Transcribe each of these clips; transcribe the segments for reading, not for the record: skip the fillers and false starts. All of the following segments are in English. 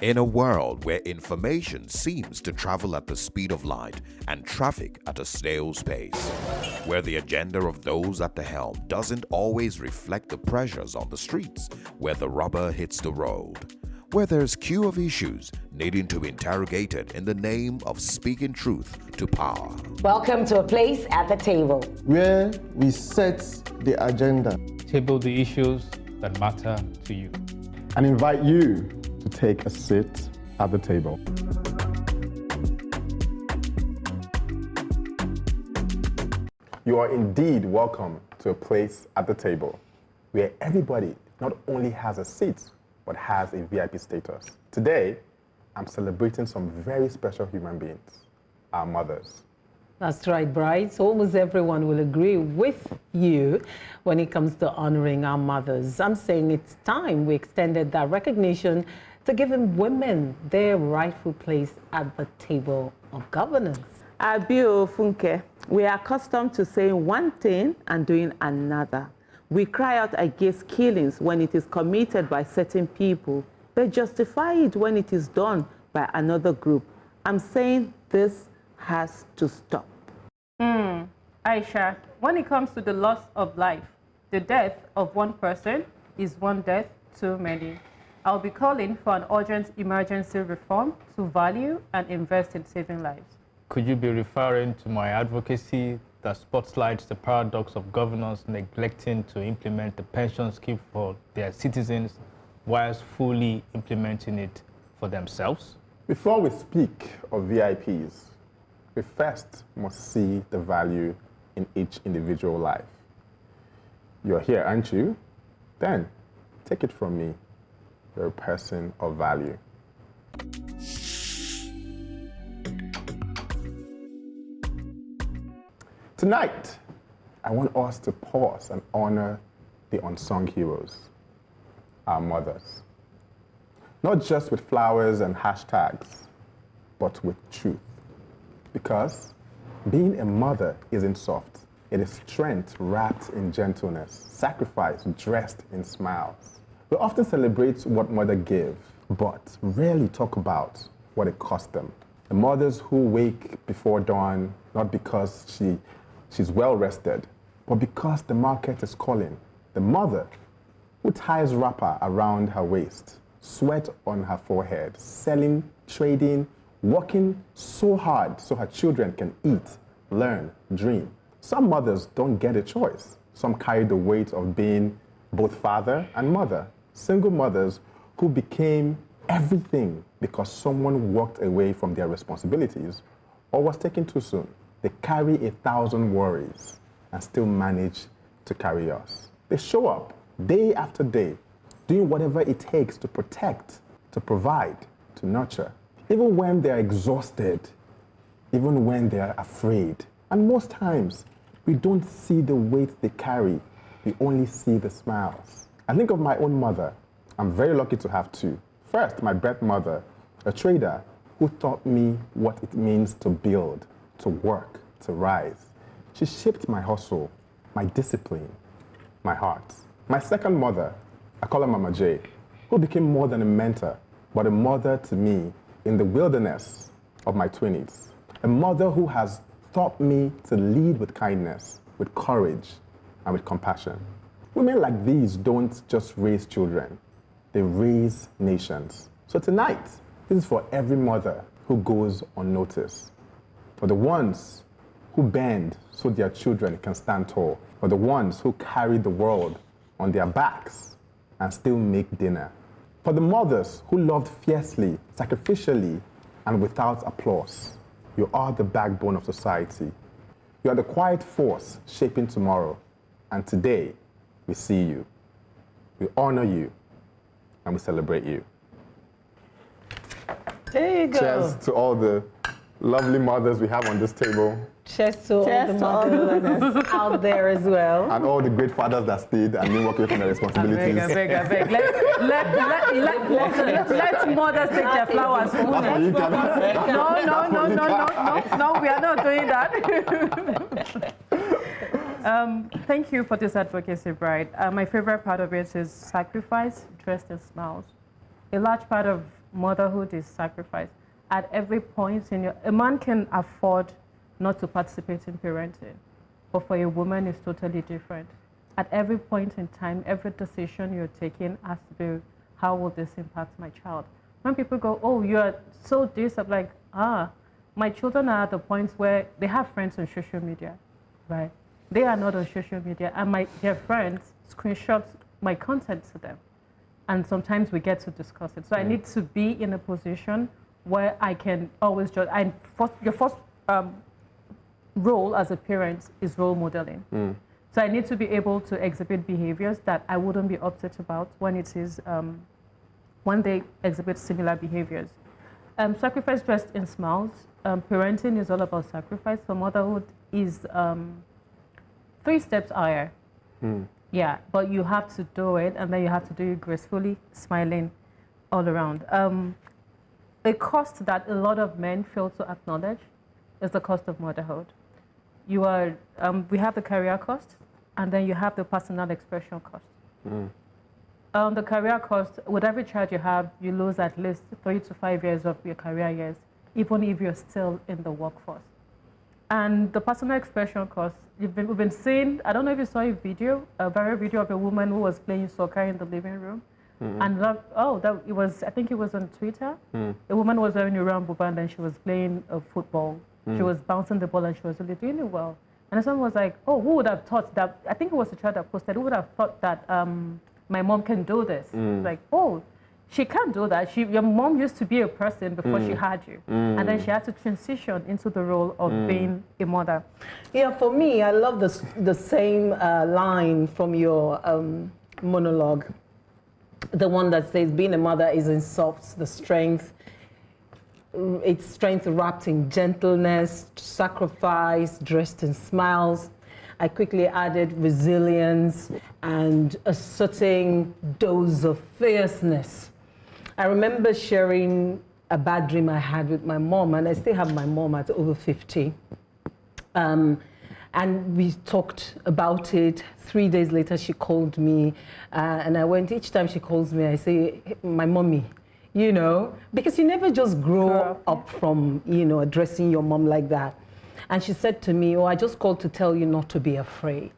In a world where information seems to travel at the speed of light and traffic at a snail's pace, where the agenda of those at the helm doesn't always reflect the pressures on the streets, where the rubber hits the road, where there's queue of issues needing to be interrogated in the name of speaking truth to power. Welcome to a place at the table, where we set the agenda, table the issues that matter to you, and invite you to take a seat at the table. You are indeed welcome to a place at the table where everybody not only has a seat, but has a VIP status. Today, I'm celebrating some very special human beings, our mothers. That's right, Bright. So almost everyone will agree with you when it comes to honoring our mothers. I'm saying it's time we extended that recognition to giving women their rightful place at the table of governance. Abio Funke, we are accustomed to saying one thing and doing another. We cry out against killings when it is committed by certain people, but justify it when it is done by another group. I'm saying this has to stop. Aisha, when it comes to the loss of life, the death of one person is one death too many. I'll be calling for an urgent emergency reform to value and invest in saving lives. Could you be referring to my advocacy that spotlights the paradox of governors neglecting to implement the pension scheme for their citizens whilst fully implementing it for themselves? Before we speak of VIPs, we first must see the value in each individual life. You're here, aren't you? Then, take it from me, you're a person of value. Tonight, I want us to pause and honor the unsung heroes, our mothers. Not just with flowers and hashtags, but with truth. Because being a mother isn't soft. It is strength wrapped in gentleness, sacrifice dressed in smiles. We often celebrate what mother gave, but rarely talk about what it cost them. The mothers who wake before dawn, not because she's well rested, but because the market is calling. The mother who ties wrapper around her waist, sweat on her forehead, selling, trading, working so hard so her children can eat, learn, dream. Some mothers don't get a choice. Some carry the weight of being both father and mother. Single mothers who became everything because someone walked away from their responsibilities or was taken too soon. They carry 1,000 worries and still manage to carry us. They show up day after day, doing whatever it takes to protect, to provide, to nurture. Even when they're exhausted, even when they're afraid. And most times, we don't see the weight they carry. We only see the smiles. I think of my own mother. I'm very lucky to have two. First, my birth mother, a trader who taught me what it means to build, to work, to rise. She shaped my hustle, my discipline, my heart. My second mother, I call her Mama J, who became more than a mentor, but a mother to me in the wilderness of my 20s. A mother who has taught me to lead with kindness, with courage, and with compassion. Women like these don't just raise children, they raise nations. So tonight, this is for every mother who goes unnoticed. For the ones who bend so their children can stand tall. For the ones who carry the world on their backs and still make dinner. For the mothers who loved fiercely, sacrificially, and without applause. You are the backbone of society. You are the quiet force shaping tomorrow. And today, we see you. We honor you. And we celebrate you. There you go. Cheers to all the lovely mothers we have on this table. Cheers to all the mothers out there as well. And all the great fathers that stayed and didn't walk away from their responsibilities. I beg. Let mothers take their flowers. No, we are not doing that. Thank you for this advocacy, Bride. My favorite part of it is sacrifice dressed in smiles. A large part of motherhood is sacrifice. At every point in a man can afford not to participate in parenting, but for a woman, it's totally different. At every point in time, every decision you're taking has to be, how will this impact my child? When people go, oh, you're so this, I'm like, my children are at the point where they have friends on social media, right? They are not on social media, and their friends screenshot my content to them. And sometimes we get to discuss it. So I need to be in a position where I can always judge. Your first role as a parent is role modeling. So I need to be able to exhibit behaviors that I wouldn't be upset about when it is, when they exhibit similar behaviors. Sacrifice dressed in smiles. Parenting is all about sacrifice. So motherhood is 3 steps higher. Yeah, but you have to do it, and then you have to do it gracefully, smiling all around. A cost that a lot of men fail to acknowledge is the cost of motherhood. We have the career cost, and then you have the personal expression cost. The career cost, with every child you have, you lose at least 3 to 5 years of your career years, even if you're still in the workforce. And the personal expression cost, we've been seeing, I don't know if you saw a viral video of a woman who was playing soccer in the living room. And I think it was on Twitter. A woman was wearing a Buba, and then she was playing football. She was bouncing the ball, and she was really doing it well. And someone was like, oh, who would have thought that? I think it was the child that posted, who would have thought that my mom can do this? Like, oh, she can't do that. Your mom used to be a person before she had you. And then she had to transition into the role of being a mother. Yeah, for me, I love the same line from your monologue. The one that says, being a mother is in soft, the strength. It's strength wrapped in gentleness, sacrifice, dressed in smiles. I quickly added resilience and a certain dose of fierceness. I remember sharing a bad dream I had with my mom, and I still have my mom at over 50. And we talked about it. 3 days later, she called me, and I went, each time she calls me, I say, hey, my mommy, because you never just grow up from, addressing your mom like that. And she said to me, oh, I just called to tell you not to be afraid.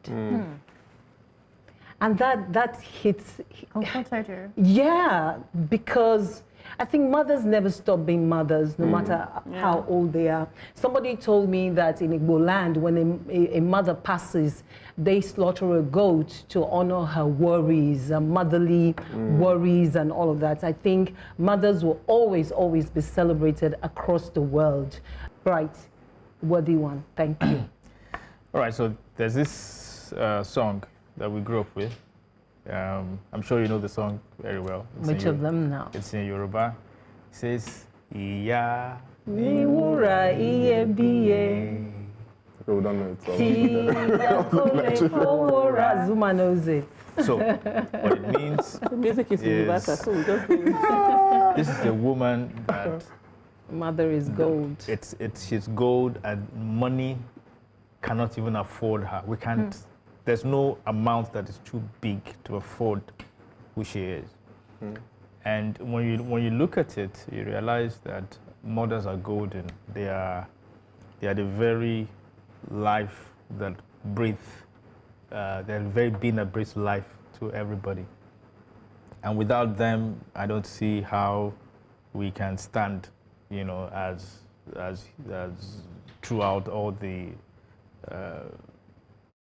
And that hits. Comforted you. Yeah, because I think mothers never stop being mothers, no matter how old they are. Somebody told me that in Igbo land, when a mother passes, they slaughter a goat to honor her worries, motherly worries and all of that. I think mothers will always, always be celebrated across the world. Right, worthy one, thank you. All right, so there's this song that we grew up with. I'm sure you know the song very well. Which of them now? It's in Yoruba. It says, Iya ni wura iyebíye. People don't know it. Zuma knows it. So, what it means The music is universal, so we just do it. this is a woman that Mother is gold. she's gold, and money cannot even afford her. We can't. There's no amount that is too big to afford who she is. And when you look at it, you realize that mothers are golden. They are the very life that breathes. They're the very being that breathes life to everybody. And without them, I don't see how we can stand, as throughout all the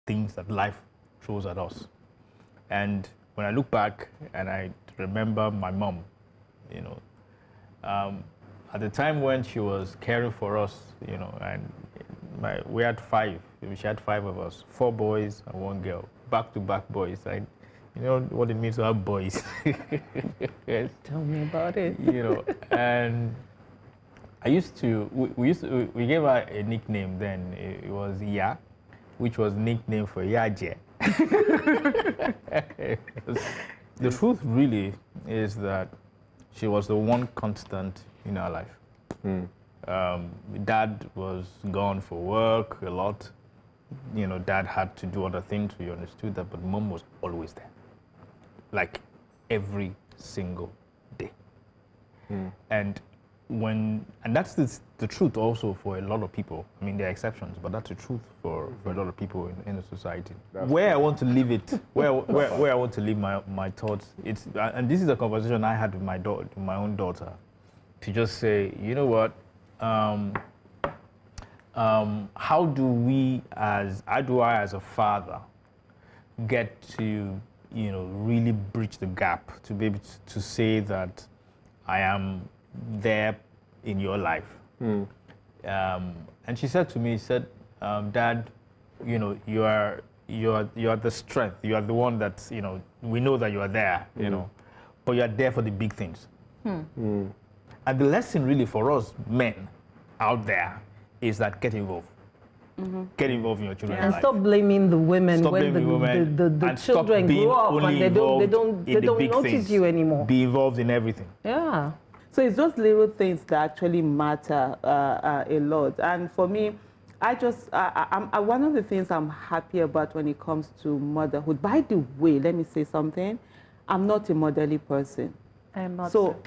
things that life throws at us. And when I look back and I remember my mom, at the time when she was caring for us, and we had 5. She had 5 of us, 4 boys and 1 girl, back-to-back boys. You know what it means to have boys. Tell me about it. And we gave her a nickname then. It was Ya, which was nickname for Yaje. The truth really is that she was the one constant in our life. Dad was gone for work a lot. Dad had to do other things, we understood that, but mom was always there. Like every single day. And that's the truth also for a lot of people. I mean, there are exceptions, but that's the truth for a lot of people in the society. Where I want to leave it, where I want to leave my thoughts, and this is a conversation I had with my own daughter, to just say, you know what, how do I as a father get to, really bridge the gap to be able to say that I am there in your life. And she said to me, Dad, you are the strength. You are the one that, we know that you are there, but you are there for the big things. And the lesson really for us men out there is that get involved. Get involved in your children's life. And stop blaming the women when the children grow up and they don't notice you anymore. Be involved in everything. Yeah. So it's those little things that actually matter a lot. And for me, one of the things I'm happy about when it comes to motherhood, by the way, let me say something, I'm not a motherly person. I am not. So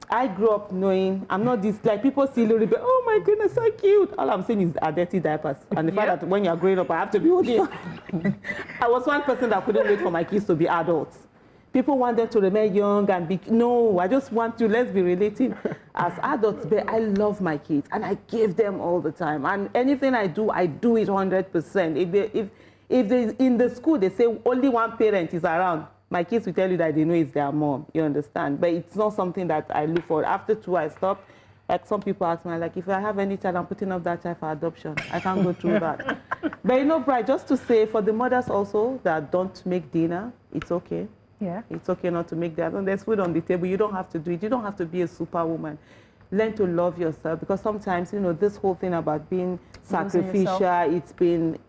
I grew up knowing, I'm not this, like people see little bit, oh my goodness, so cute. All I'm saying is are dirty diapers. And the fact that when you're growing up, I have to be holding on. I was one person that couldn't wait for my kids to be adults. People want them to remain young and be, no, I just want to, let's be relating as adults. But I love my kids and I give them all the time. And anything I do it 100%. If they, in the school, they say only one parent is around, my kids will tell you that they know it's their mom, you understand? But it's not something that I look for. After 2, I stopped. Like some people ask me, like, if I have any child, I'm putting up that child for adoption. I can't go through that. But Bright, just to say, for the mothers also that don't make dinner, it's okay. Yeah. It's okay not to make that. And there's food on the table. You don't have to do it. You don't have to be a superwoman. Learn to love yourself, because sometimes, this whole thing about being sacrificial, it's been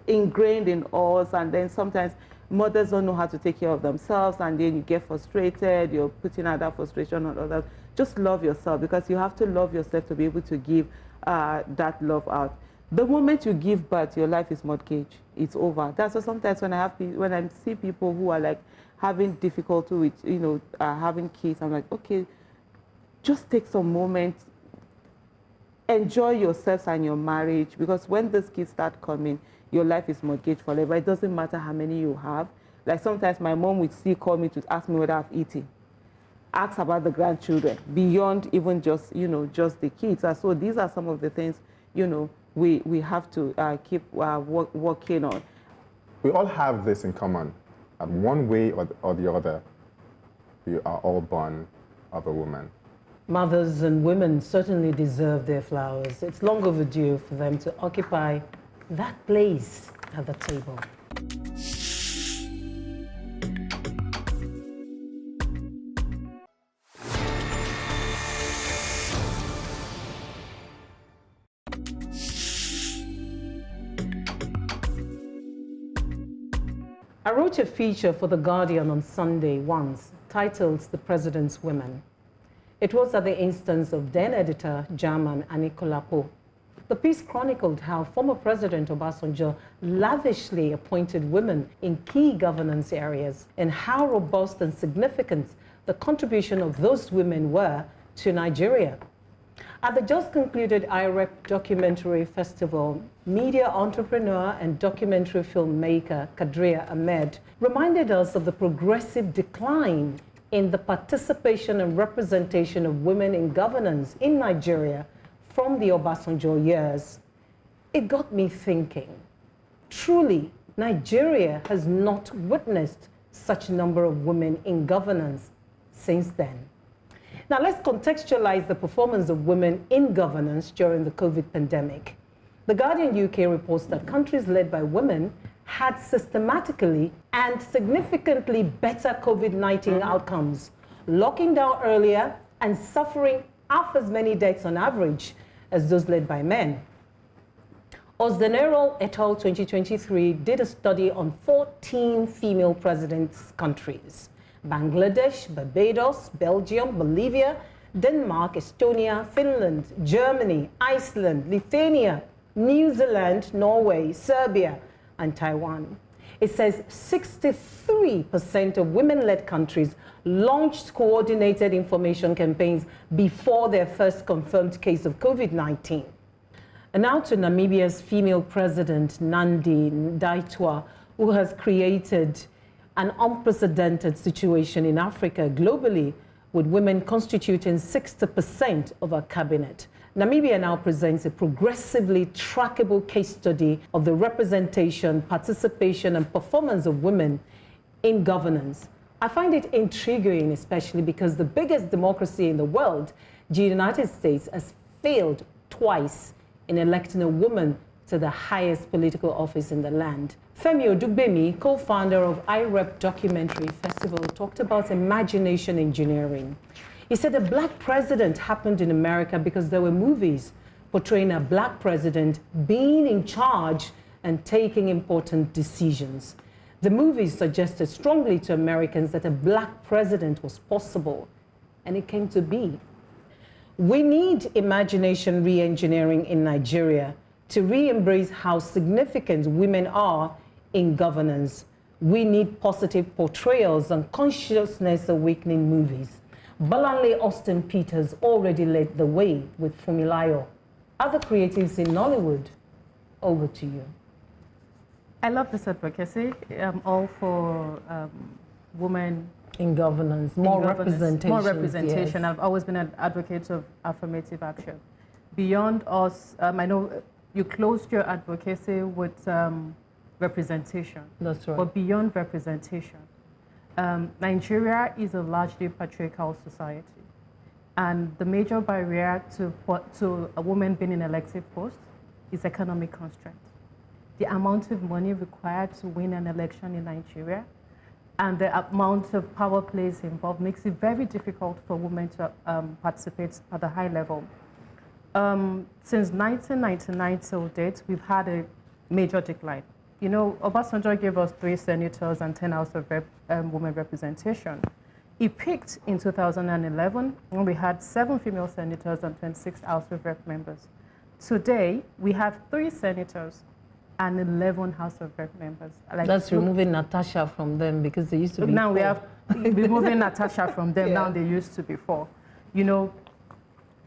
ingrained in us, and then sometimes mothers don't know how to take care of themselves, and then you get frustrated, you're putting out that frustration on others. Just love yourself, because you have to love yourself to be able to give that love out. The moment you give birth, your life is mortgaged. It's over. That's why sometimes when I see people who are like having difficulty with, having kids, I'm like, okay, just take some moments, enjoy yourselves and your marriage, because when these kids start coming, your life is mortgaged forever. It doesn't matter how many you have. Like sometimes my mom would still call me to ask me whether I've eaten. Ask about the grandchildren, beyond even just, just the kids. And so these are some of the things, we have to keep working on. We all have this in common. One way or the other, we are all born of a woman. Mothers and women certainly deserve their flowers. It's long overdue for them to occupy that place at the table. I wrote a feature for The Guardian on Sunday once, titled The President's Women. It was at the instance of then editor German Anikolapo. The piece chronicled how former President Obasanjo lavishly appointed women in key governance areas, and how robust and significant the contribution of those women were to Nigeria. At the just concluded IREP Documentary Festival, media entrepreneur and documentary filmmaker Kadria Ahmed reminded us of the progressive decline in the participation and representation of women in governance in Nigeria from the Obasanjo years. It got me thinking, truly, Nigeria has not witnessed such a number of women in governance since then. Now let's contextualize the performance of women in governance during the COVID pandemic. The Guardian UK reports that countries led by women had systematically and significantly better COVID-19 outcomes, locking down earlier and suffering half as many deaths on average as those led by men. Osdenero et al. 2023 did a study on 14 female presidents' countries: Bangladesh, Barbados, Belgium, Bolivia, Denmark, Estonia, Finland, Germany, Iceland, Lithuania, New Zealand, Norway, Serbia, and Taiwan. It says 63% of women-led countries launched coordinated information campaigns before their first confirmed case of COVID-19. And now to Namibia's female president, Nandi Ndaitwah, who has created an unprecedented situation in Africa globally, with women constituting 60% of our cabinet. Namibia now presents a progressively trackable case study of the representation, participation, and performance of women in governance. I find it intriguing, especially because the biggest democracy in the world, the United States, has failed twice in electing a woman to the highest political office in the land. Femi Odugbemi, co-founder of IREP Documentary Festival, talked about imagination engineering. He said a black president happened in America because there were movies portraying a black president being in charge and taking important decisions. The movies suggested strongly to Americans that a black president was possible, and it came to be. We need imagination re-engineering in Nigeria to re-embrace how significant women are in governance. We need positive portrayals and consciousness awakening movies. Balanle Austin Peters already led the way with Fumilayo. Other creatives in Nollywood, over to you. I love this advocacy. I'm all for women In governance, more representation. More representation. Yes. I've always been an advocate of affirmative action. Beyond us, I know you closed your advocacy with representation. That's right. But beyond representation, Nigeria is a largely patriarchal society. And the major barrier to a woman being in elective post is economic constraint. The amount of money required to win an election in Nigeria and the amount of power plays involved makes it very difficult for women to participate at a high level. Since 1999 till date, we've had a major decline. You know, Obasanjo gave us 3 senators and 10 House of Rep women representation. It peaked in 2011 when we had 7 female senators and 26 House of Rep members. Today, we have 3 senators and 11 House of Rep members. Like, that's removing Natasha from them because they used to be now 4. we have removing Natasha from them. Yeah. Now they used to be 4. You know,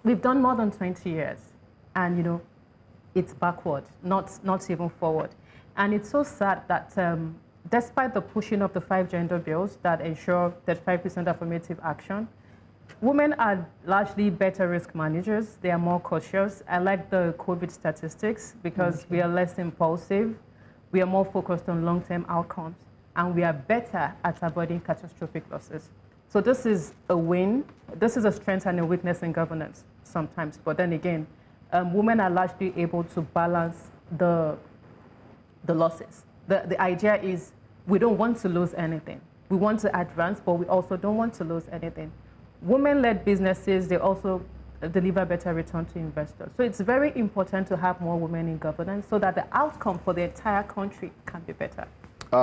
we've done more than 20 years, and you know, it's backward, not even forward. And it's so sad that despite the pushing of the 5 gender bills that ensure 35% affirmative action, women are largely better risk managers. They are more cautious. I like the COVID statistics because we are less impulsive. We are more focused on long-term outcomes, and we are better at avoiding catastrophic losses. So this is a win. This is a strength and a weakness in governance sometimes. But then again, women are largely able to balance the losses. The idea is we don't want to lose anything. We want to advance, but we also don't want to lose anything. Women-led businesses, they also deliver better return to investors. So it's very important to have more women in governance so that the outcome for the entire country can be better.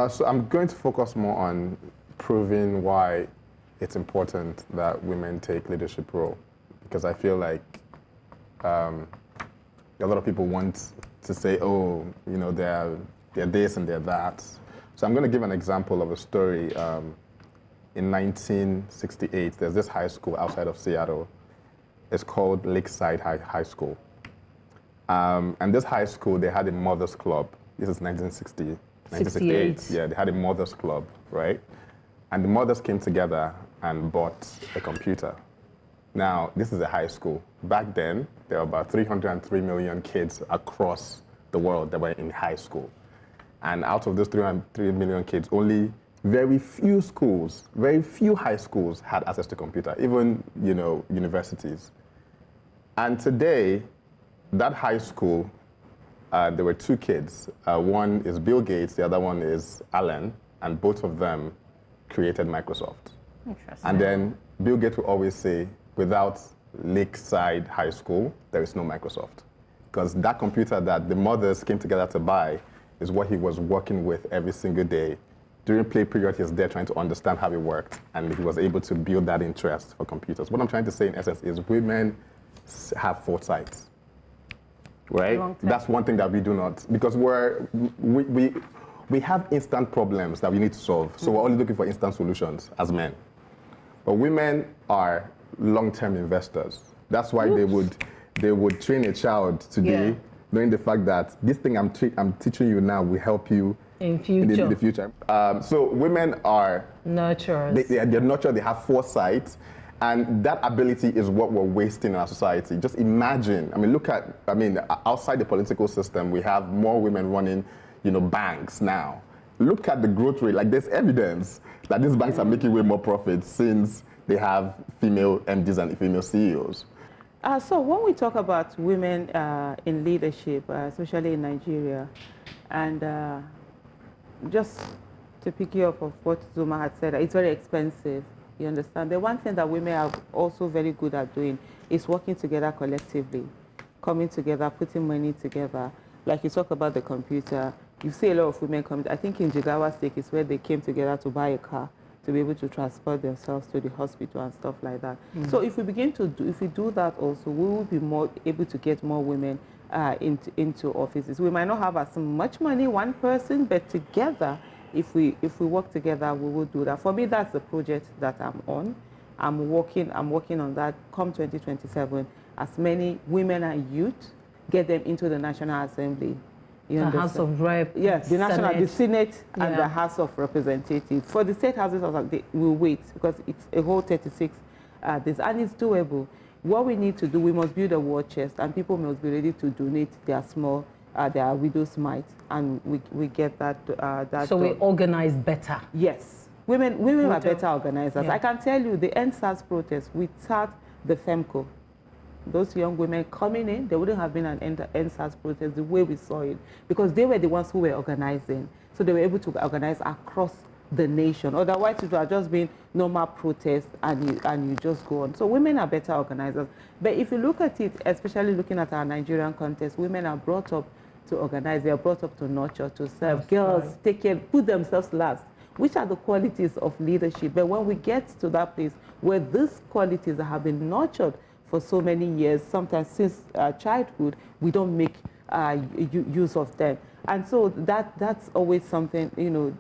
So I'm going to focus more on proving why it's important that women take leadership role, because I feel like a lot of people want to say, oh, you know, they're this and they're that. So I'm going to give an example of a story. In 1968, there's this high school outside of Seattle. It's called Lakeside High School. And this high school, they had a mothers club. This is 1968. Yeah, they had a mothers club, right? And the mothers came together and bought a computer. Now, this is a high school. Back then, there were about 303 million kids across the world that were in high school. And out of those 303 million kids, only very few schools, very few high schools had access to computer, even, you know, universities. And today, that high school, there were 2 kids. One is Bill Gates, the other one is Alan, and both of them created Microsoft. Interesting. And then Bill Gates would always say, without Lakeside High School, there is no Microsoft. Because that computer that the mothers came together to buy is what he was working with every single day. During play period, he was there trying to understand how it worked, and he was able to build that interest for computers. What I'm trying to say, in essence, is women have foresight, right? That's one thing that we do not, because we have instant problems that we need to solve. So we're only looking for instant solutions as men. But women are long-term investors. That's why they would train a child today, knowing the fact that this thing I'm teaching you now will help you in the future. So women are nurturers. They're nurtured, they have foresight, and that ability is what we're wasting in our society. Just imagine, outside the political system, we have more women running, banks now. Look at the growth rate. Like, there's evidence that these banks are making way more profits since they have female MDs and female CEOs. So when we talk about women in leadership, especially in Nigeria, and just to pick you up of what Zuma had said, it's very expensive, you understand? The one thing that women are also very good at doing is working together collectively, coming together, putting money together. Like you talk about the computer, you see a lot of women coming. I think in Jigawa State is where they came together to buy a car to be able to transport themselves to the hospital and stuff like that. So if we do that also, we will be more able to get more women into offices. We might not have as much money, one person, but together, if we work together, we will do that. For me, that's the project that I'm on. I'm working on that. Come 2027, as many women and youth, get them into the National Assembly. The House of Rep. Yes, the Senate and the House of Representatives. For the state houses, they will wait because it's a whole 36 days, and it's doable. What we need to do, we must build a war chest, and people must be ready to donate their small, their widow's mite, and we get that. So we organize better. Yes, women are better organizers. I can tell you, the NSAS protest without the FEMCO, those young women coming in, there wouldn't have been an NSAS protest the way we saw it, because they were the ones who were organizing. So they were able to organize across the nation. Otherwise, it would have just been normal protests and you just go on. So women are better organizers. But if you look at it, especially looking at our Nigerian context, women are brought up to organize. They are brought up to nurture, to serve. Girls take care, put themselves last, which are the qualities of leadership. But when we get to that place where these qualities have been nurtured for so many years, sometimes since childhood, we don't make use of them. And so that's always something,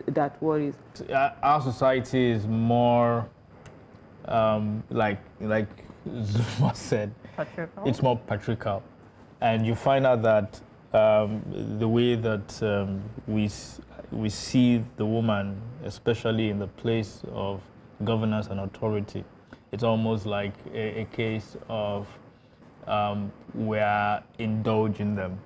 that worries. Our society is more, like Zuma said, Patriarchal. It's more patriarchal. And you find out that the way that we see the woman, especially in the place of governance and authority, it's almost like a case of we're indulging them.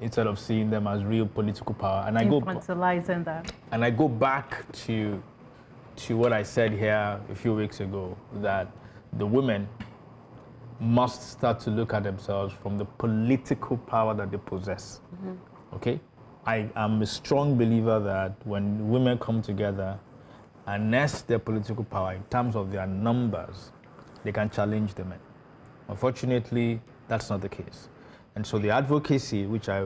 Instead of seeing them as real political power. And Infantilizing them. And I go back to what I said here a few weeks ago, that the women must start to look at themselves from the political power that they possess. Okay? I am a strong believer that when women come together and nest their political power in terms of their numbers, they can challenge the men. Unfortunately, that's not the case. And so the advocacy, which I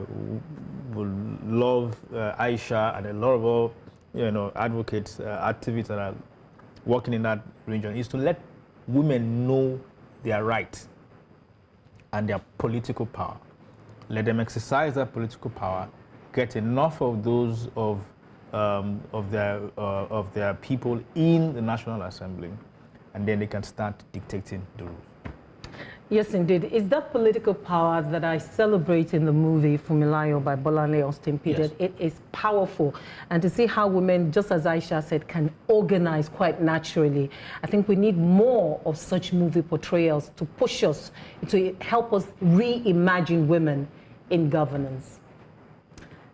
would love Aisha and a lot of advocates, activists that are working in that region, is to let women know their rights and their political power. Let them exercise that political power, get enough of those of their people in the National Assembly, and then they can start dictating the rules. Yes, indeed. It's that political power that I celebrate in the movie Fumilayo by Bolanle Austin Peter. Yes. It is powerful. And to see how women, just as Aisha said, can organize quite naturally. I think we need more of such movie portrayals to push us, to help us reimagine women in governance.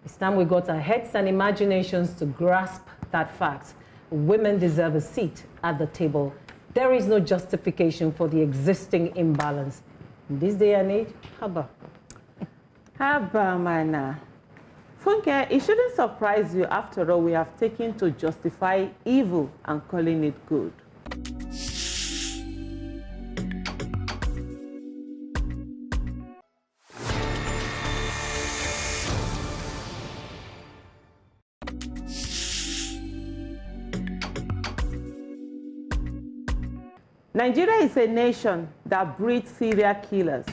It's time we got our heads and imaginations to grasp that fact. Women deserve a seat at the table. There is no justification for the existing imbalance. In this day and age, haba. Haba, mana. Funke, it shouldn't surprise you. After all, we have taken to justify evil and calling it good. Nigeria is a nation that breeds serial killers.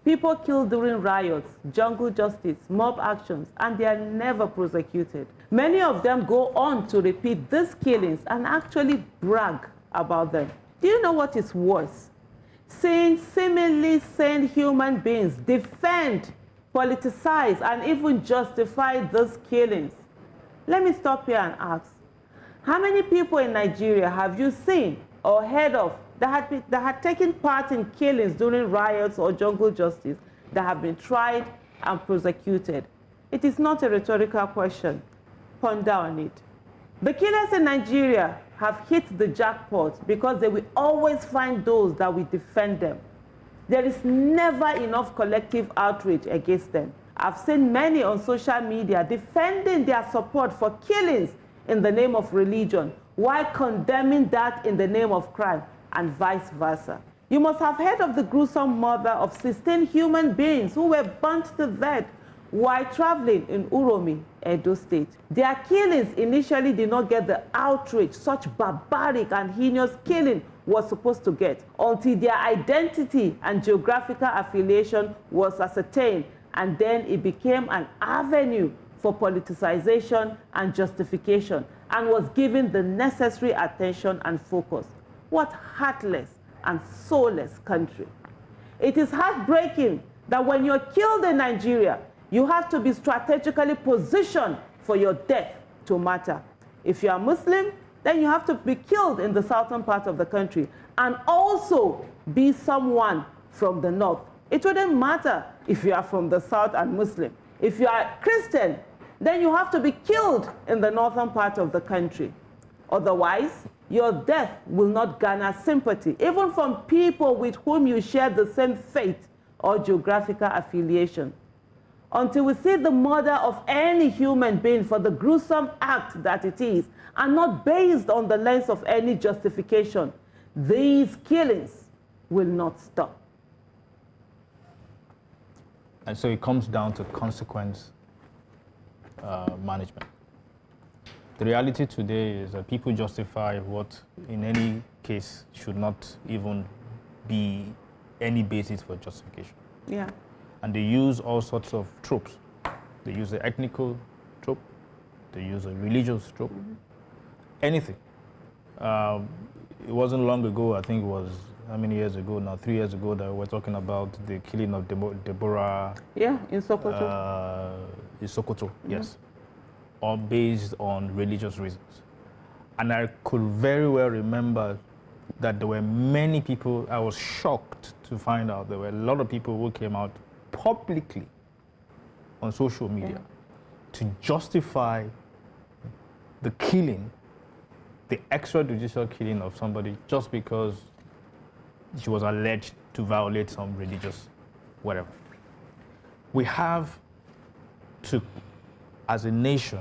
People killed during riots, jungle justice, mob actions, and they are never prosecuted. Many of them go on to repeat these killings and actually brag about them. Do you know what is worse? Seeing seemingly sane human beings defend, politicize, and even justify these killings. Let me stop here and ask, how many people in Nigeria have you seen or heard of that had taken part in killings during riots or jungle justice that have been tried and prosecuted? It is not a rhetorical question. Ponder on it. The killers in Nigeria have hit the jackpot because they will always find those that will defend them. There is never enough collective outrage against them. I've seen many on social media defending their support for killings in the name of religion, while condemning that in the name of crime, and vice versa. You must have heard of the gruesome murder of 16 human beings who were burnt to death while traveling in Uromi, Edo State. Their killings initially did not get the outrage such barbaric and heinous killing was supposed to get, until their identity and geographical affiliation was ascertained, and then it became an avenue for politicization and justification, and was given the necessary attention and focus. What heartless and soulless country. It is heartbreaking that when you're killed in Nigeria, you have to be strategically positioned for your death to matter. If you are Muslim, then you have to be killed in the southern part of the country and also be someone from the north. It wouldn't matter if you are from the south and Muslim. If you are Christian, then you have to be killed in the northern part of the country. Otherwise, your death will not garner sympathy, even from people with whom you share the same faith or geographical affiliation. Until we see the murder of any human being for the gruesome act that it is, and not based on the lens of any justification, these killings will not stop. And so it comes down to consequence management. The reality today is that people justify what, in any case, should not even be any basis for justification. Yeah. And they use all sorts of tropes. They use the ethnical trope, they use a religious trope, anything. It wasn't long ago, I think it was, how many years ago now, 3 years ago, that we were talking about the killing of Deborah. Yeah, in Sokoto. In Sokoto, yes. All based on religious reasons. And I could very well remember that there were many people, I was shocked to find out there were a lot of people who came out publicly on social media to justify the killing, the extrajudicial killing of somebody just because she was alleged to violate some religious whatever. We have to, as a nation,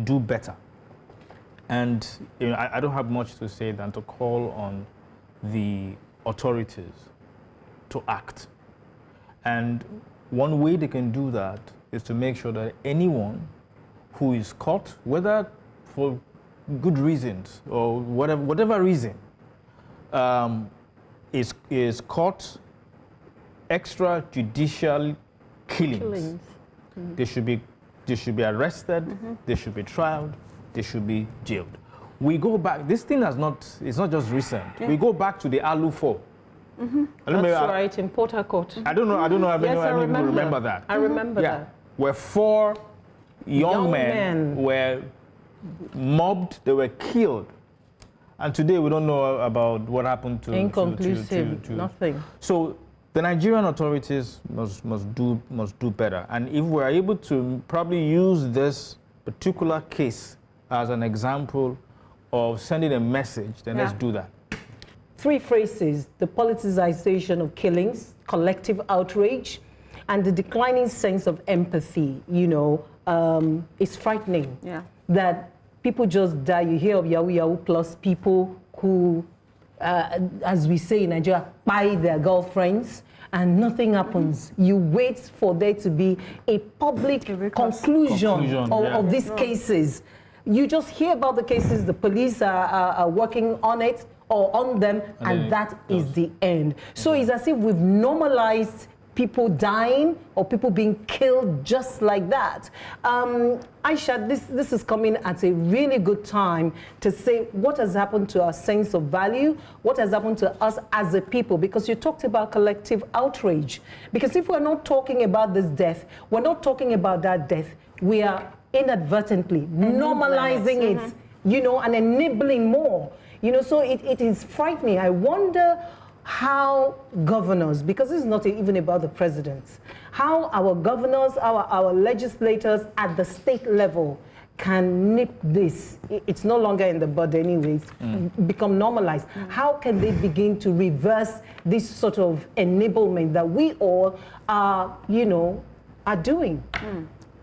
do better. And I don't have much to say than to call on the authorities to act. And one way they can do that is to make sure that anyone who is caught, whether for good reasons or whatever reason, is caught extrajudicial killings. They should be arrested, they should be tried, they should be jailed. We go back, this thing it's not just recent. We go back to the Alu 4. That's right, in Port Harcourt. I don't know how many people remember that. I remember that. Where 4 young men were mobbed, they were killed. And today we don't know about what happened to inconclusive, nothing. So the Nigerian authorities must do better. And if we're able to probably use this particular case as an example of sending a message, then let's do that. 3 phrases: the politicization of killings, collective outrage, and the declining sense of empathy. It's frightening that people just die. You hear of Yahoo plus people who, as we say in Nigeria, buy their girlfriends and nothing happens. You wait for there to be a public conclusion of these cases. You just hear about the cases, the police are working on it or on them, and that is the end. So it's as if we've normalized people dying or people being killed just like that. Aisha, this is coming at a really good time to say what has happened to our sense of value, what has happened to us as a people, because you talked about collective outrage. Because if we're not talking about this death, we're not talking about that death, we are inadvertently normalizing it, you know, and enabling more. You know, so it is frightening. I wonder how governors, because this is not even about the presidents, how our governors, our legislators at the state level can nip this. It's no longer in the bud anyways, become normalized. How can they begin to reverse this sort of enablement that we all are, you know, are doing?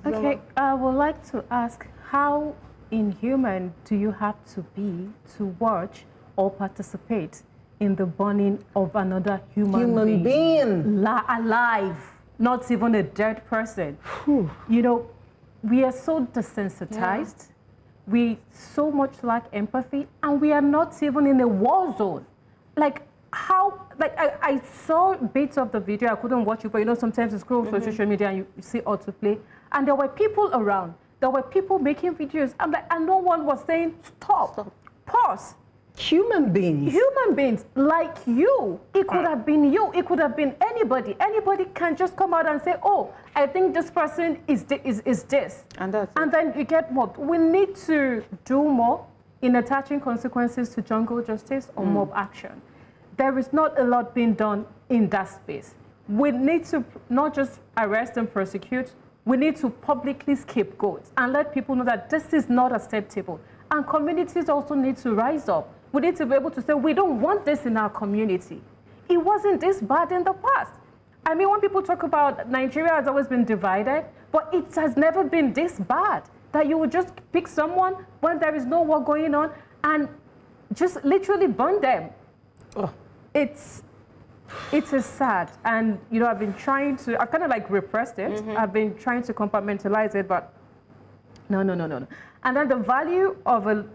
Okay, I would like to ask, how inhuman do you have to be to watch or participate in the burning of another human being. Alive, not even a dead person? You know, we are so desensitized, we so much lack empathy, and we are not even in a war zone. Like, how, like, I saw bits of the video, I couldn't watch it, but you know, sometimes you scroll through social media and you see autoplay, and there were people around, there were people making videos, and no one was saying, stop. Pause. Human beings. Human beings like you. It could have been you. It could have been anybody. Anybody can just come out and say, oh, I think this person is this. And then you get what? We need to do more in attaching consequences to jungle justice or mob action. There is not a lot being done in that space. We need to not just arrest and prosecute, we need to publicly scapegoat and let people know that this is not acceptable. And communities also need to rise up. We need to be able to say, we don't want this in our community. It wasn't this bad in the past. I mean, when people talk about Nigeria has always been divided, but it has never been this bad, that you would just pick someone when there is no war going on and just literally burn them. Oh. It is sad. And, you know, I've been trying to, I've kind of like repressed it. I've been trying to compartmentalize it, but no. And then the value of a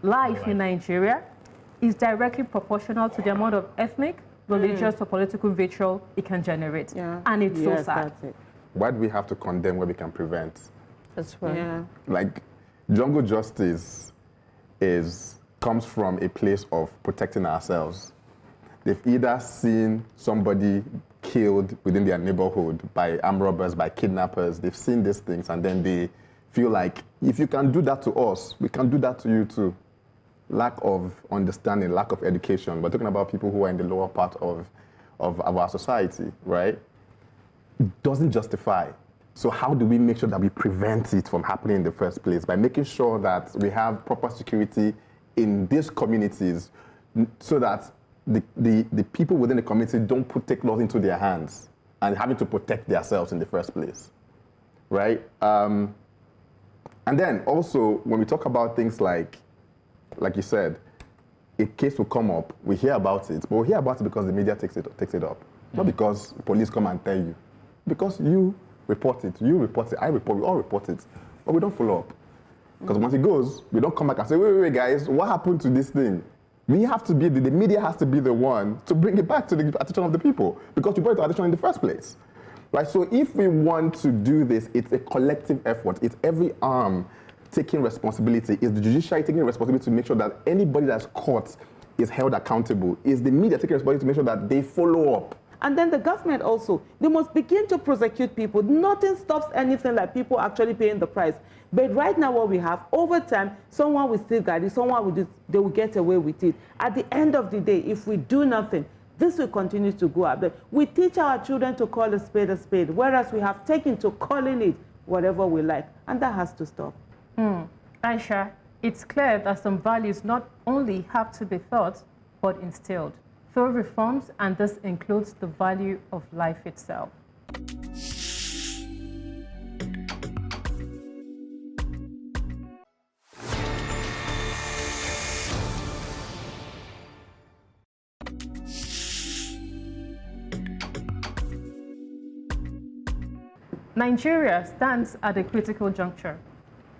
life in Nigeria is directly proportional to the amount of ethnic, religious, or political vitriol it can generate. Yeah. And it's so sad. Why do we have to condemn where we can prevent? That's right. Yeah. Like, jungle justice comes from a place of protecting ourselves. They've either seen somebody killed within their neighborhood by armed robbers, by kidnappers. They've seen these things, and then they feel like, if you can do that to us, we can do that to you too. Lack of understanding, lack of education. We're talking about people who are in the lower part of our society, right? It doesn't justify. So how do we make sure that we prevent it from happening in the first place? By making sure that we have proper security in these communities so that the people within the community don't take laws into their hands and having to protect themselves in the first place, right? And then also, when we talk about things like you said, a case will come up, we hear about it, but we hear about it because the media takes it up. Not because police come and tell you. Because you report it, I report, we all report it, but we don't follow up. Because once it goes, we don't come back and say, wait, guys, what happened to this thing? We have to be, the media has to be the one to bring it back to the attention of the people, because you brought it to attention in the first place. Right, so if we want to do this, it's a collective effort. It's every arm taking responsibility. It's the judiciary taking responsibility to make sure that anybody that's caught is held accountable. It's the media taking responsibility to make sure that they follow up. And then the government also, they must begin to prosecute people. Nothing stops anything like people actually paying the price. But right now what we have, over time, someone will still guide it, someone will they will get away with it. At the end of the day, if we do nothing, this will continue to go up. We teach our children to call a spade, whereas we have taken to calling it whatever we like, and that has to stop. Aisha, it's clear that some values not only have to be taught, but instilled through reforms, and this includes the value of life itself. Nigeria stands at a critical juncture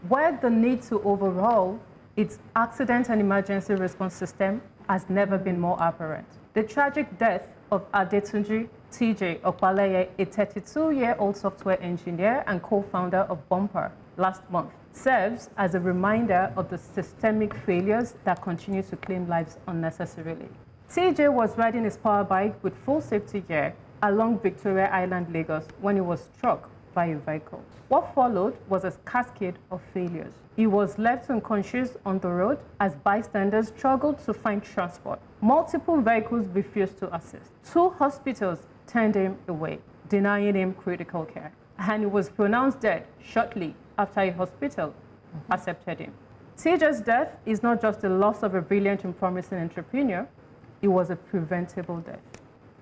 where the need to overhaul its accident and emergency response system has never been more apparent. The tragic death of Adetunji TJ Opaleye, a 32-year-old software engineer and co-founder of Bumper, last month, serves as a reminder of the systemic failures that continue to claim lives unnecessarily. TJ was riding his power bike with full safety gear along Victoria Island, Lagos, when he was struck by a vehicle. What followed was a cascade of failures. He was left unconscious on the road as bystanders struggled to find transport. Multiple vehicles refused to assist. 2 hospitals turned him away, denying him critical care. And he was pronounced dead shortly after a hospital accepted him. TJ's death is not just the loss of a brilliant and promising entrepreneur, it was a preventable death,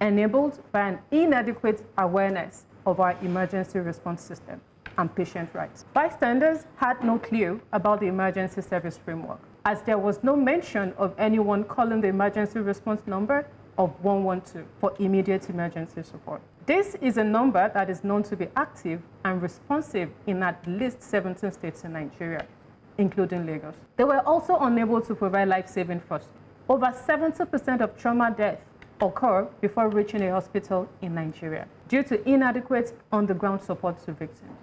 enabled by an inadequate awareness of our emergency response system and patient rights. Bystanders had no clue about the emergency service framework, as there was no mention of anyone calling the emergency response number of 112 for immediate emergency support. This is a number that is known to be active and responsive in at least 17 states in Nigeria, including Lagos. They were also unable to provide life-saving first. Over 70% of trauma deaths occur before reaching a hospital in Nigeria due to inadequate on-the-ground support to victims.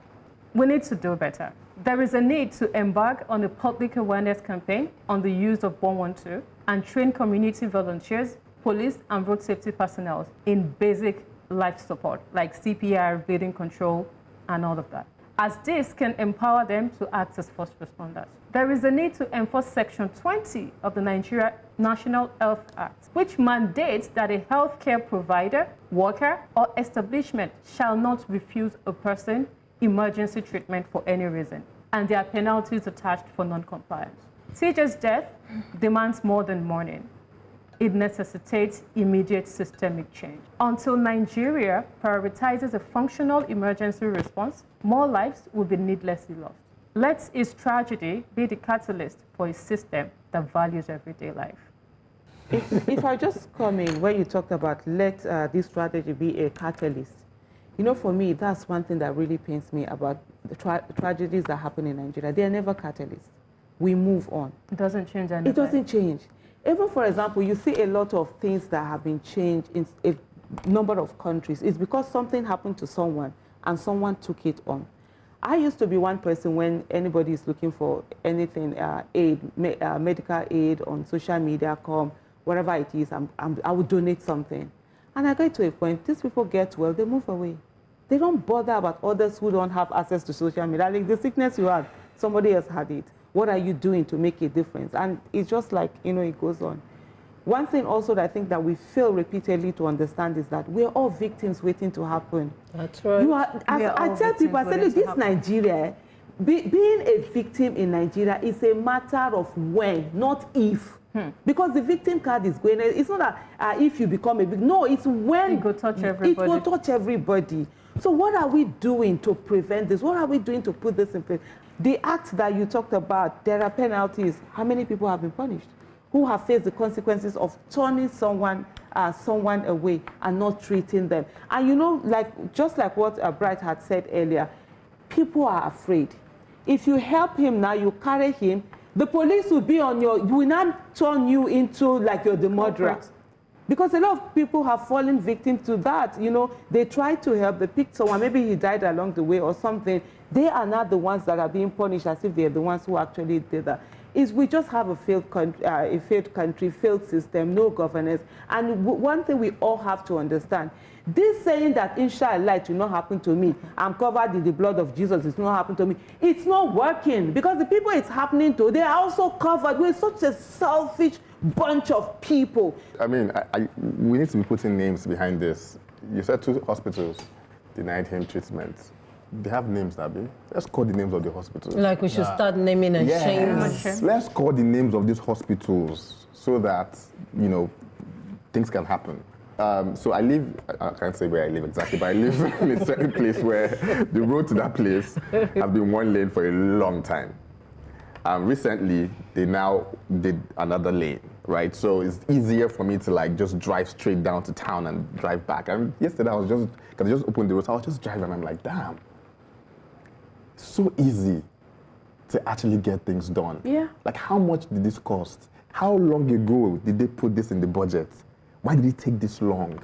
We need to do better. There is a need to embark on a public awareness campaign on the use of 112 and train community volunteers, police and road safety personnel in basic life support like CPR, bleeding control, and all of that, as this can empower them to act as first responders. There is a need to enforce Section 20 of the Nigeria National Health Act, which mandates that a healthcare provider, worker, or establishment shall not refuse a person emergency treatment for any reason, and there are penalties attached for non-compliance. TJ's death demands more than mourning. It necessitates immediate systemic change. Until Nigeria prioritizes a functional emergency response, more lives will be needlessly lost. Let its tragedy be the catalyst for a system that values everyday life. If I just come in, where you talked about let this strategy be a catalyst, you know, for me, that's one thing that really pains me about the tragedies that happen in Nigeria. They are never catalysts. We move on. It doesn't change anything. It doesn't change. Even, for example, you see a lot of things that have been changed in a number of countries. It's because something happened to someone and someone took it on. I used to be one person when anybody is looking for anything, medical aid on social media, whatever it is, I would donate something. And I get to a point, these people get well, they move away. They don't bother about others who don't have access to social media. Like the sickness you had, somebody else had it. What are you doing to make a difference? And it's just like, you know, it goes on. One thing also that I think that we fail repeatedly to understand is that we're all victims waiting to happen. That's right. I tell people, I say, look, this Nigeria, being a victim in Nigeria is a matter of when, not if. Because the victim card is going, it's not that if you become a victim, no, it's when it will touch everybody. It will touch everybody. So what are we doing to prevent this? What are we doing to put this in place? The act that you talked about, there are penalties. How many people have been punished? Who have faced the consequences of turning someone away and not treating them? And you know, just like what Bright had said earlier, people are afraid. If you help him now, you carry him, the police will be on will not turn you into like you're the murderer. Because a lot of people have fallen victim to that. You know, they tried to help, they picked someone, maybe he died along the way or something. They are not the ones that are being punished as if they're the ones who actually did that. We just have a failed country, failed system, no governance. And one thing we all have to understand, this saying that inshallah it will not happen to me, I'm covered in the blood of Jesus, it will not happen to me, it's not working. Because the people it's happening to, they are also covered with such a selfish bunch of people. I mean, we need to be putting names behind this. You said 2 hospitals denied him treatment. They have names, Nabi. Let's call the names of the hospitals. Like we should start naming and shaming. Yes. Let's call the names of these hospitals so that, you know, things can happen. So I can't say where I live exactly, but I live in a certain place where the road to that place has been one lane for a long time. Recently, they now did another lane, right? So it's easier for me to like just drive straight down to town and drive back. And yesterday I was because I just opened the road, so I was just driving and I'm like, damn. So easy to actually get things done. Yeah. Like, how much did this cost? How long ago did they put this in the budget? Why did it take this long?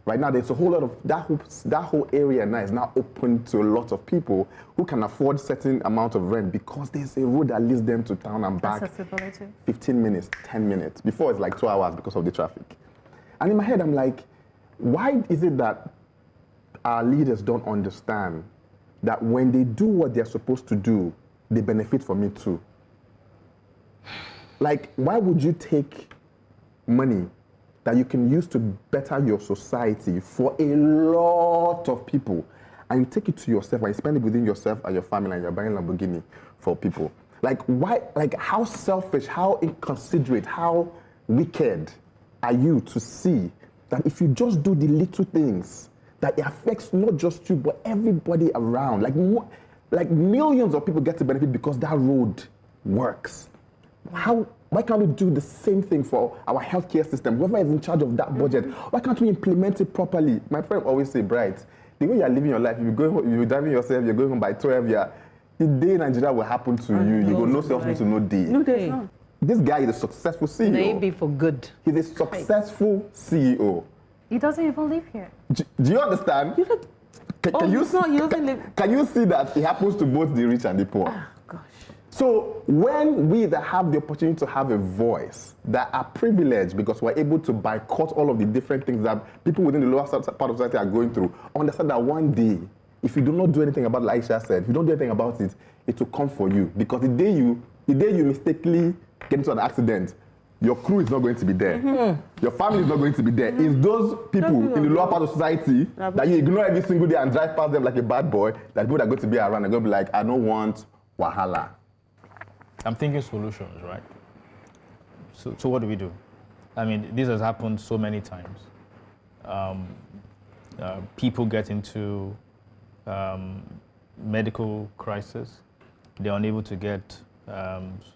Right now, there's a whole lot of that whole area now is now open to a lot of people who can afford certain amount of rent because there's a road that leads them to town and back. Accessibility. 15 minutes, 10 minutes. Before it's like 2 hours because of the traffic. And in my head, I'm like, why is it that our leaders don't understand that when they do what they're supposed to do, they benefit from it too? Like, why would you take money that you can use to better your society for a lot of people, and you take it to yourself and you spend it within yourself and your family, and you're buying Lamborghini for people? Like, why? Like, how selfish, how inconsiderate, how wicked are you to see that if you just do the little things, that it affects not just you but everybody around? Like millions of people get to benefit because that road works. Why can't we do the same thing for our healthcare system? Whoever is in charge of that budget, why can't we implement it properly? My friend always say, Bright, the way you're living your life, if you're driving yourself, you're going home by 12, the day Nigeria will happen to you, you will know self to no day. No, there's not. This guy is a successful CEO. Maybe for good. He's a successful CEO. He doesn't even live here. Do you understand? Can you see that it happens to both the rich and the poor? Oh, gosh. So when we that have the opportunity to have a voice, that are privileged because we're able to boycott all of the different things that people within the lower part of society are going through, understand that one day, if you do not do anything about it, like Aisha said, if you don't do anything about it, it will come for you. Because the day you mistakenly get into an accident, your crew is not going to be there. Your family is not going to be there. It's those people in the lower part of society that you ignore every single day and drive past them like a bad boy, that people are going to be around and going to be like, I don't want wahala. I'm thinking solutions, right? So what do we do? I mean, this has happened so many times. People get into medical crisis. They're unable to get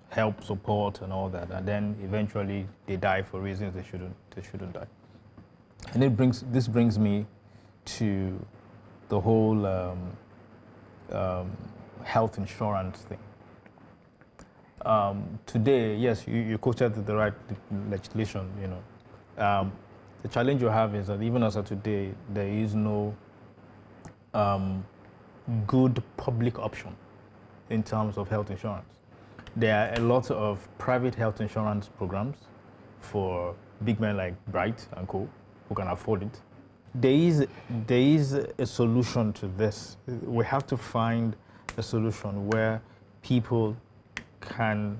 help, support, and all that, and then eventually they die for reasons they shouldn't die. And this brings me to the whole health insurance thing. Today, yes, you quoted the right legislation. The challenge you have is that even as of today, there is no good public option in terms of health insurance. There are a lot of private health insurance programs for big men like Bright and co. who can afford it. There is a solution to this. We have to find a solution where people can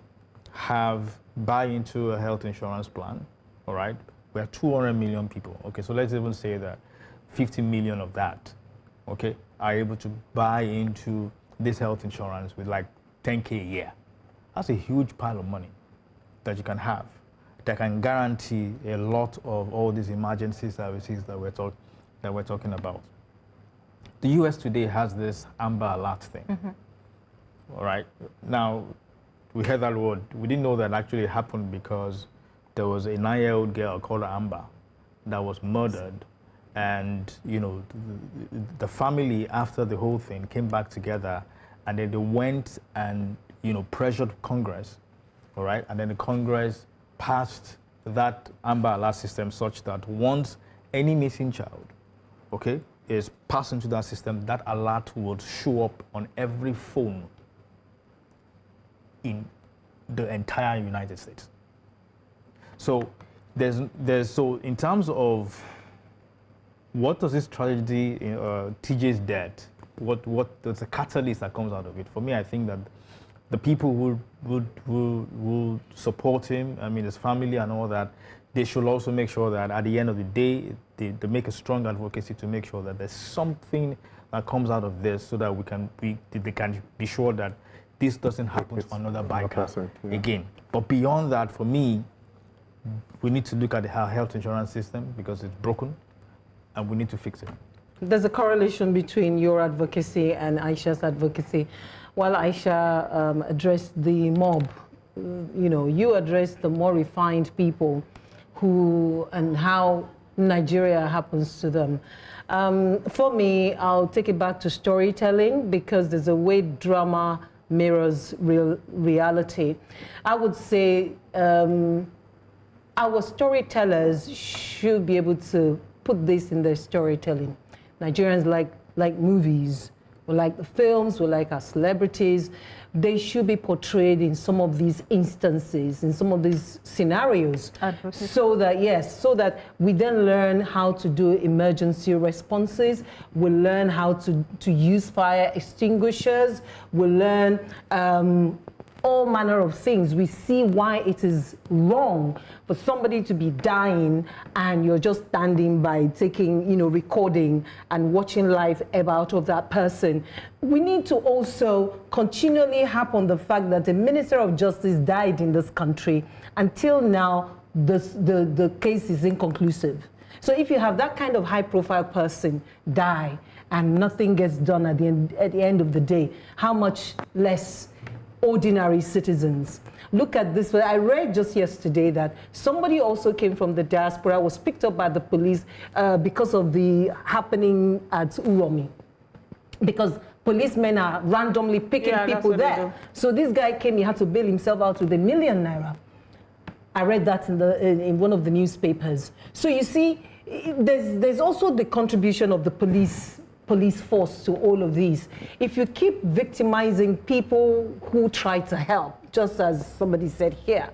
buy into a health insurance plan, all right? We have 200 million people, okay? So let's even say that 50 million of that, okay, are able to buy into this health insurance with like 10K a year. That's a huge pile of money that you can have that can guarantee a lot of all these emergency services that we're talking about. The US today has this Amber Alert thing, all right? Now, we heard that word. We didn't know that actually happened because there was a 9-year-old girl called Amber that was murdered, and the family after the whole thing came back together, and then they went and pressured Congress, all right? And then the Congress passed that Amber Alert system such that once any missing child, okay, is passed into that system, that alert would show up on every phone in the entire United States. So so in terms of what does this tragedy, TJ's death, what the catalyst that comes out of it? For me, I think that the people who support him, I mean his family and all that, they should also make sure that at the end of the day, they make a strong advocacy to make sure that there's something that comes out of this so that they can be sure that this doesn't happen to another biker again. But beyond that, for me, we need to look at our health insurance system because it's broken and we need to fix it. There's a correlation between your advocacy and Aisha's advocacy. While Aisha addressed the mob, you addressed the more refined people and how Nigeria happens to them. For me, I'll take it back to storytelling because there's a way drama mirrors reality. I would say our storytellers should be able to put this in their storytelling. Nigerians like movies, we like the films, we like our celebrities. They should be portrayed in some of these instances, in some of these scenarios. Advocacy. So that, yes, so that we then learn how to do emergency responses. We learn how to use fire extinguishers. We learn all manner of things. We see why it is wrong for somebody to be dying and you're just standing by taking, recording and watching life ebb out of that person. We need to also continually harp on the fact that the Minister of Justice died in this country. Until now, the case is inconclusive. So if you have that kind of high-profile person die and nothing gets done at the end of the day, how much less ordinary citizens? Look at this. I read just yesterday that somebody also came from the diaspora, was picked up by the police because of the happening at Uromi. Because policemen are randomly picking people there. So this guy came, he had to bail himself out with ₦1 million. I read that in one of the newspapers. So you see, there's also the contribution of the police force to all of these. If you keep victimizing people who try to help, just as somebody said here,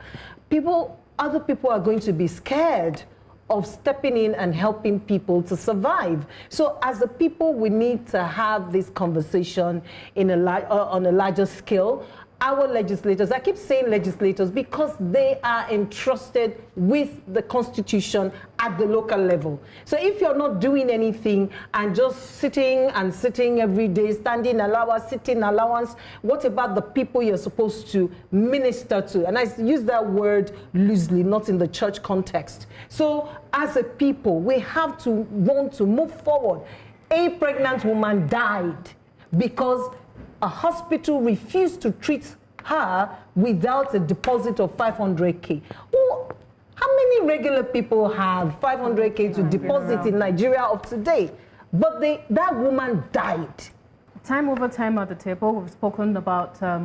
other people are going to be scared of stepping in and helping people to survive. So as a people, we need to have this conversation on a larger scale. Our legislators, I keep saying legislators because they are entrusted with the Constitution at the local level. So if you're not doing anything and just sitting every day, standing allowance, sitting allowance, what about the people you're supposed to minister to? And I use that word loosely, not in the church context. So as a people, we have to want to move forward. A pregnant woman died because a hospital refused to treat her without a deposit of 500K. Well, how many regular people have 500K to deposit in Nigeria of today? But that woman died. Time over time at the table, we've spoken about a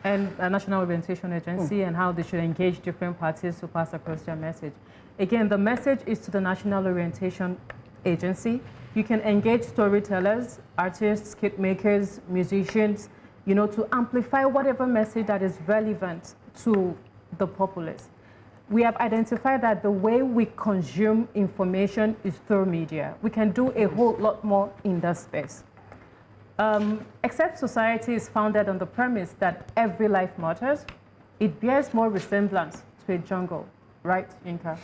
National Orientation Agency and how they should engage different parties to pass across their message. Again, the message is to the National Orientation Agency. You can engage storytellers, artists, kit makers, musicians, to amplify whatever message that is relevant to the populace. We have identified that the way we consume information is through media. We can do a whole lot more in that space. Except society is founded on the premise that every life matters, it bears more resemblance to a jungle, right, Yinka?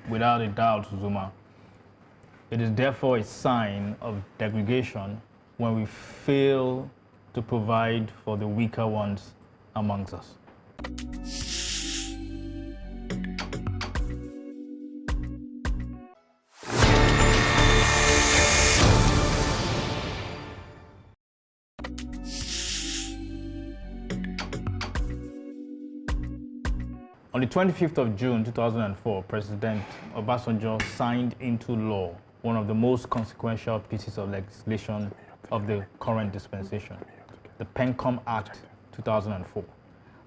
Without a doubt, Zuma. It is therefore a sign of degradation when we fail to provide for the weaker ones amongst us. On the 25th of June 2004, President Obasanjo signed into law one of the most consequential pieces of legislation of the current dispensation, the PENCOM Act 2004.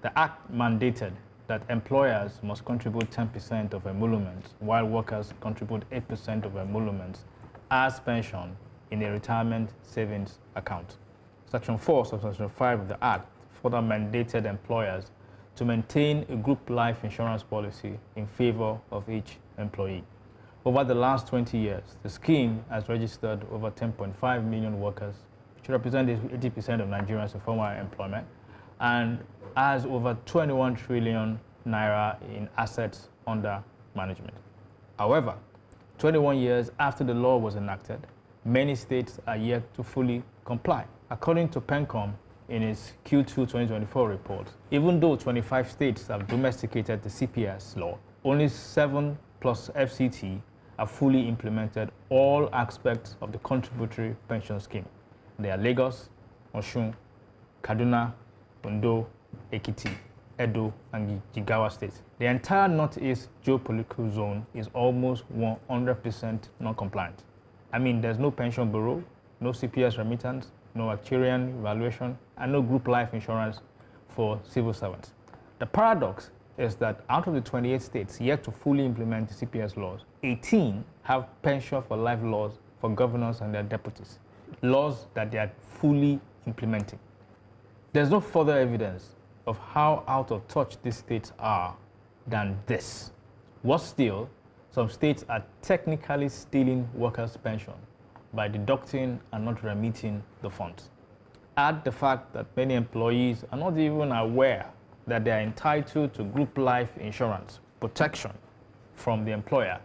The act mandated that employers must contribute 10% of emoluments, while workers contribute 8% of emoluments as pension in a retirement savings account. Section 4, Subsection 5 of the Act further mandated employers to maintain a group life insurance policy in favor of each employee. Over the last 20 years, the scheme has registered over 10.5 million workers, which represent 80% of Nigerians in formal employment, and has over 21 trillion naira in assets under management. However, 21 years after the law was enacted, many states are yet to fully comply. According to PENCOM, in its Q2 2024 report, even though 25 states have domesticated the CPS law, only 7 plus FCT have fully implemented all aspects of the contributory pension scheme. They are Lagos, Osun, Kaduna, Ondo, Ekiti, Edo, and Jigawa states. The entire Northeast geopolitical zone is almost 100% non-compliant. I mean, there's no pension bureau, no CPS remittance, no actuarial evaluation, and no group life insurance for civil servants. The paradox is that out of the 28 states yet to fully implement the CPS laws, 18 have pension for life laws for governors and their deputies, laws that they are fully implementing. There's no further evidence of how out of touch these states are than this. Worse still, some states are technically stealing workers' pension by deducting and not remitting the funds. Add the fact that many employees are not even aware that they are entitled to group life insurance protection from the employer.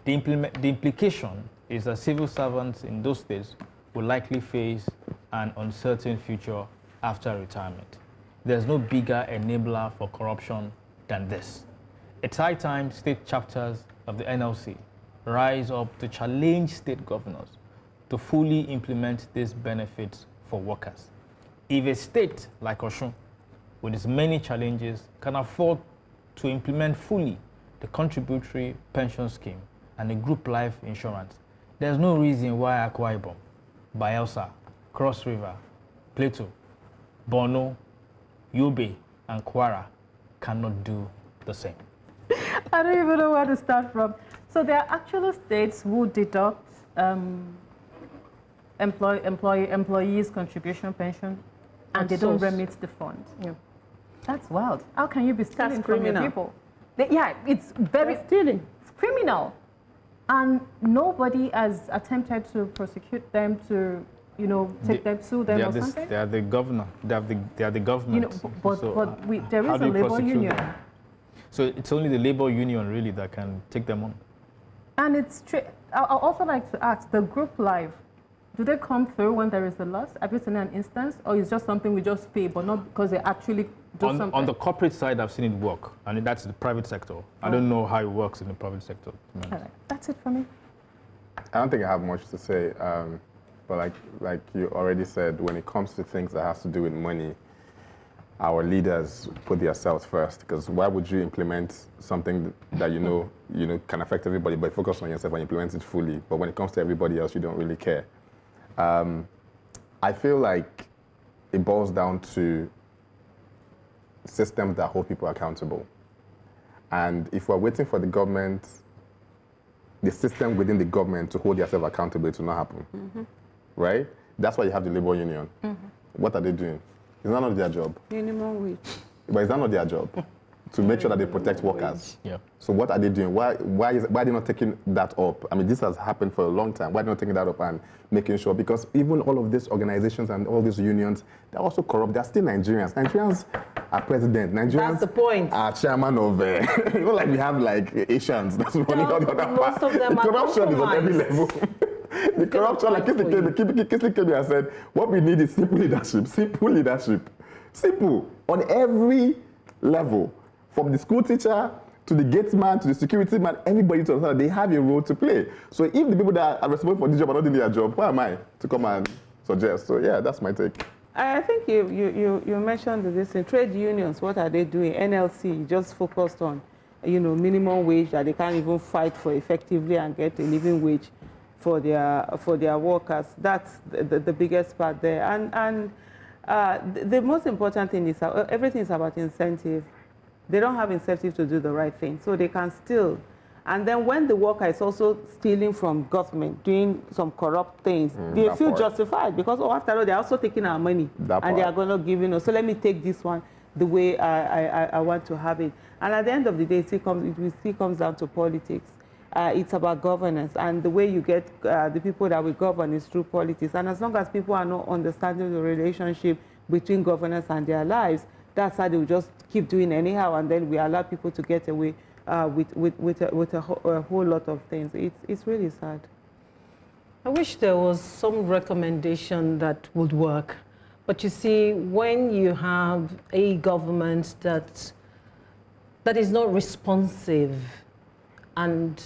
The implication is that civil servants in those states will likely face an uncertain future after retirement. There's no bigger enabler for corruption than this. It's high time state chapters of the NLC rise up to challenge state governors to fully implement these benefits for workers. If a state like Osun, with its many challenges, can afford to implement fully the contributory pension scheme and the group life insurance, there's no reason why Akwa Ibom, Bayelsa, Cross River, Plateau, Borno, Yobe, and Kwara cannot do the same. I don't even know where to start from. So there are actual states who deduct employees' contribution pension and they don't remit the fund. Yeah. That's wild. How can you be stealing from your people? Yeah, it's very stealing. It's criminal. And nobody has attempted to prosecute them, to take them, sue them or something. They are the governor. They are the government. There is a labor union. Them? So it's only the labor union really that can take them on. And it's I'd also like to ask, the group life, do they come through when there is a loss? Have you seen an instance, or is it just something we just pay, but not because they actually do something? On the corporate side, I've seen it work, and that's the private sector. I don't know how it works in the private sector. All right. That's it for me. I don't think I have much to say, but like you already said, when it comes to things that has to do with money, our leaders put themselves first, because why would you implement something that you know can affect everybody, but focus on yourself and implement it fully, but when it comes to everybody else, you don't really care. I feel like it boils down to systems that hold people accountable. And if we're waiting for the government, the system within the government to hold yourself accountable, it will not happen. Mm-hmm. Right? That's why you have the labor union. Mm-hmm. What are they doing? It's not their job. Minimum wage. But it's not their job to make sure that they protect workers. Yeah. So what are they doing? Why are they not taking that up? I mean, this has happened for a long time. Why are they not taking that up and making sure? Because even all of these organizations and all these unions, they're also corrupt. They're still Nigerians. Nigerians are president. Nigerians That's the point. Are chairman of, like we have like Asians. That's running all the other most of them the corruption is on every level. The corruption, like Kisley came here and said, what we need is simple leadership. Simple leadership. Simple. On every level. From the school teacher to the gatesman to the security man, everybody to understand that they have a role to play. So if the people that are responsible for this job are not doing their job, who am I to come and suggest? So yeah, that's my take. I think you mentioned this in trade unions. What are they doing? NLC just focused on, minimum wage that they can't even fight for effectively and get a living wage for their workers. That's the biggest part there. And the most important thing is everything is about incentive. They don't have incentive to do the right thing, so they can steal. And then when the worker is also stealing from government, doing some corrupt things, they feel justified because, after all, they're also taking our money and they are going to give, so let me take this one the way I want to have it. And at the end of the day, it still comes down to politics. It's about governance, and the way you get the people that will govern is through politics. And as long as people are not understanding the relationship between governance and their lives, that's how they will just keep doing anyhow, and then we allow people to get away with a whole lot of things. It's really sad. I wish there was some recommendation that would work. But you see, when you have a government that is not responsive and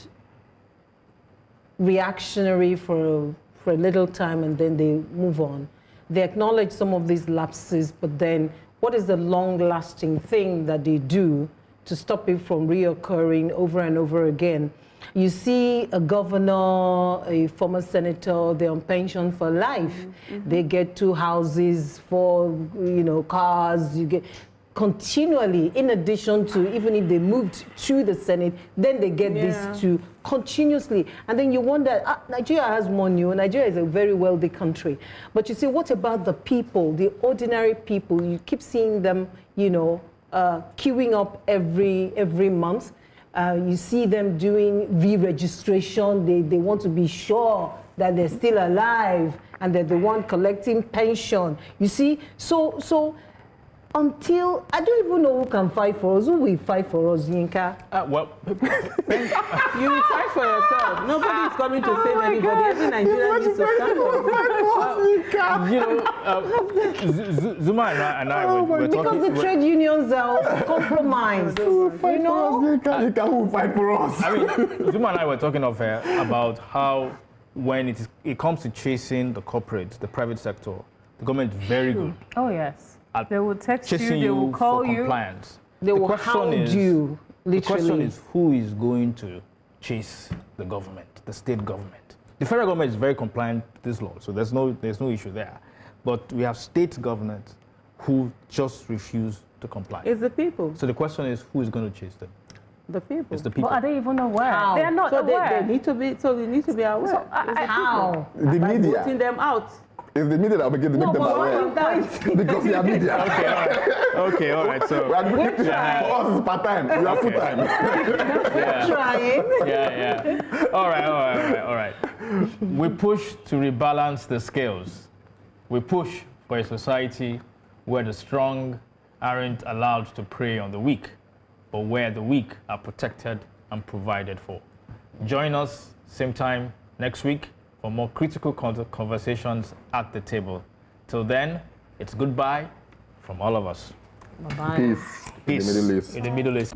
reactionary for a little time and then they move on, they acknowledge some of these lapses, but then what is the long-lasting thing that they do to stop it from reoccurring over and over again? You see a governor, a former senator, they're on pension for life. Mm-hmm. They get 2 houses, 4, cars. You get continually, in addition to even if they moved to the Senate, then they get this too continuously. And then you wonder, Nigeria has money, Nigeria is a very wealthy country. But you see, what about the people, the ordinary people? You keep seeing them, you know, queuing up every month. You see them doing re-registration. They want to be sure that they're still alive and they're the one collecting pension. You see, so until, I don't even know who can fight for us. Who will fight for us, Yinka? You will fight for yourself. Nobody is coming to save anybody. Every Nigerian needs to stand up. You know, Zuma and I were because talking... the trade unions are compromised. You know? Yinka will fight for us. I mean, Zuma and I were talking about how when it comes to chasing the corporate, the private sector, the government is very good. Oh, yes. They will text you, Chasing they will call for you. compliance. They will hound you, literally. The question is, who is going to chase the government, the state government? The federal government is very compliant with this law, so there's no issue there. But we have state governments who just refuse to comply. It's the people. So the question is, who is going to chase them? The people. It's the people. But are they even aware? How? They are not So aware. they need to be. So we need to be aware. So How? The By media. voting them out. It's the media that will begin to make them aware. Because we are media. Okay, all right. So We are for us it's part-time. We are full-time. Trying. yeah. All right. We push to rebalance the scales. We push for a society where the strong aren't allowed to prey on the weak, but where the weak are protected and provided for. Join us same time next week for more critical conversations at the table. Till then, it's goodbye from all of us. Bye-bye. Peace. Peace In the Middle East. In the Middle East.